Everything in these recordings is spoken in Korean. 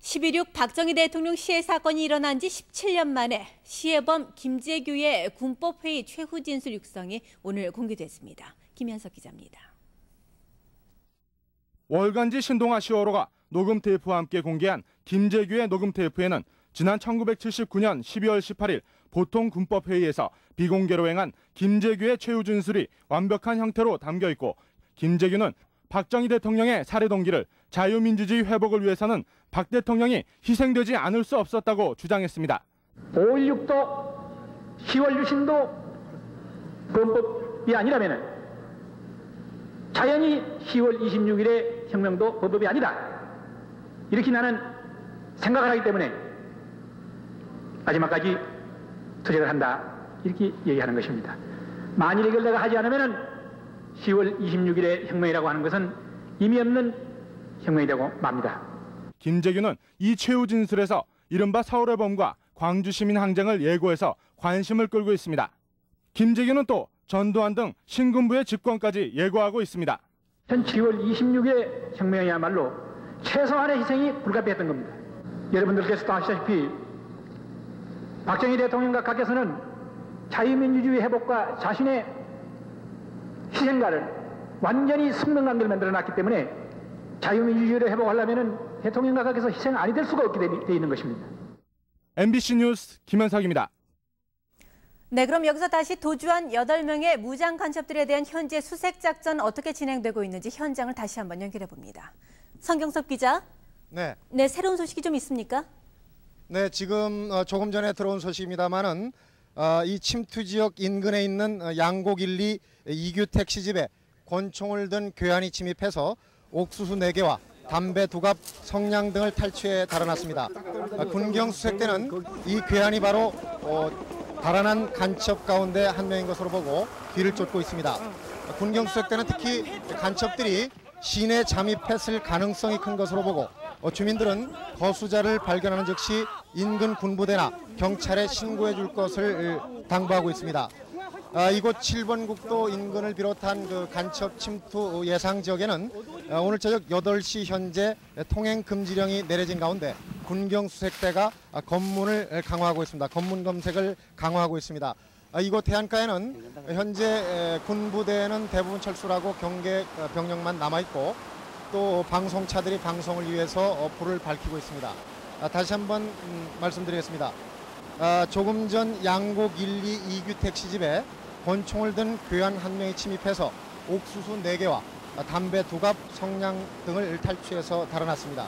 12.6 박정희 대통령 시해 사건이 일어난 지 17년 만에 시해범 김재규의 군법회의 최후 진술 육성이 오늘 공개됐습니다. 김현석 기자입니다. 월간지 신동아 시어로가 녹음 테이프와 함께 공개한 김재규의 녹음 테이프에는 지난 1979년 12월 18일 보통 군법회의에서 비공개로 행한 김재규의 최후 진술이 완벽한 형태로 담겨 있고, 김재규는 박정희 대통령의 살해 동기를 자유민주주의 회복을 위해서는 박 대통령이 희생되지 않을 수 없었다고 주장했습니다. 5.16도 10월 유신도 범법이 아니라면 자연히 10월 26일의 혁명도 범법이 아니다. 이렇게 나는 생각을 하기 때문에 마지막까지 투쟁을 한다. 이렇게 얘기하는 것입니다. 만일 이걸 내가 하지 않으면 10월 26일의 혁명이라고 하는 것은 의미 없는 혁명이 되고 맙니다. 김재규는 이 최후 진술에서 이른바 서울의 범과 광주 시민 항쟁을 예고해서 관심을 끌고 있습니다. 김재규는 또 전두환 등 신군부의 집권까지 예고하고 있습니다. 10월 26일의 혁명이야말로 최소한의 희생이 불가피했던 겁니다. 여러분들께서도 아시다시피 박정희 대통령 각하께서는 자유민주주의 회복과 자신의 희생가를 완전히 승명관계를 만들어놨기 때문에 자유민주주의를 회복하려면 대통령 각하께서 희생 아니 될 수가 없게 돼 있는 것입니다. MBC 뉴스 김현석입니다. 네, 그럼 여기서 다시 도주한 8명의 무장 간첩들에 대한 현재 수색 작전 어떻게 진행되고 있는지 현장을 다시 한번 연결해 봅니다. 성경섭 기자. 네, 새로운 소식이 좀 있습니까? 네, 지금 조금 전에 들어온 소식입니다만은 이 침투 지역 인근에 있는 양곡 1, 2 이규 택시집에 권총을 든 괴한이 침입해서 옥수수 4개와 담배 2갑, 성냥 등을 탈취해 달아났습니다. 군경 수색대는 이 괴한이 바로 달아난 간첩 가운데 한 명인 것으로 보고 뒤를 쫓고 있습니다. 군경 수색대는 특히 간첩들이 시내 잠입했을 가능성이 큰 것으로 보고 주민들은 거수자를 발견하는 즉시 인근 군부대나 경찰에 현고해 줄 것을 당부하고 있습니다. 이곳 7번 국도 인근을 비롯한 그 간첩 침투 예상 지역에는 오늘 저녁 8시 현재 통행 금지령이 내려진 가운데 군경 수색대가 검문을 강화하고 있습니다. 검문 검색을 강화하고 있습니다. 이곳 해안가에는 현재 군부대는 대부분 철수하고 경계 병력만 남아있고 또 방송차들이 방송을 위해서 불을 밝히고 있습니다. 다시 한번 말씀드리겠습니다. 조금 전 양곡 1, 2 이규 택시집에 권총을 든 괴한 한 명이 침입해서 옥수수 4개와 담배 2갑, 성냥 등을 탈취해서 달아났습니다.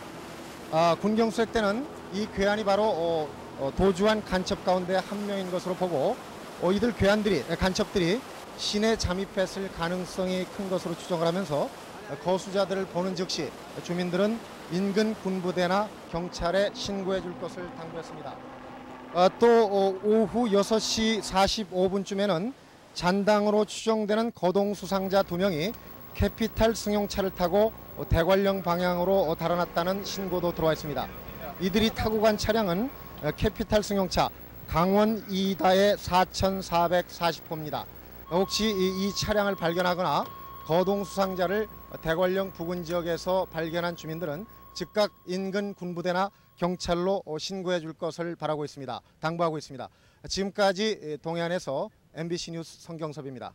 군경 수색대는 이 괴한이 바로 도주한 간첩 가운데 한 명인 것으로 보고 이들 간첩들이 시내 잠입했을 가능성이 큰 것으로 추정을 하면서 거수자들을 보는 즉시 주민들은 인근 군부대나 경찰에 신고해 줄 것을 당부했습니다. 또 오후 6시 45분쯤에는 잔당으로 추정되는 거동 수상자 2명이 캐피탈 승용차를 타고 대관령 방향으로 달아났다는 신고도 들어와 있습니다. 이들이 타고 간 차량은 캐피탈 승용차 강원 2다의 4440호입니다. 혹시 이 차량을 발견하거나 거동 수상자를 대관령 부근 지역에서 발견한 주민들은 즉각 인근 군부대나 경찰로 신고해 줄 것을 바라고 있습니다. 당부하고 있습니다. 지금까지 동해안에서 MBC 뉴스 성경섭입니다.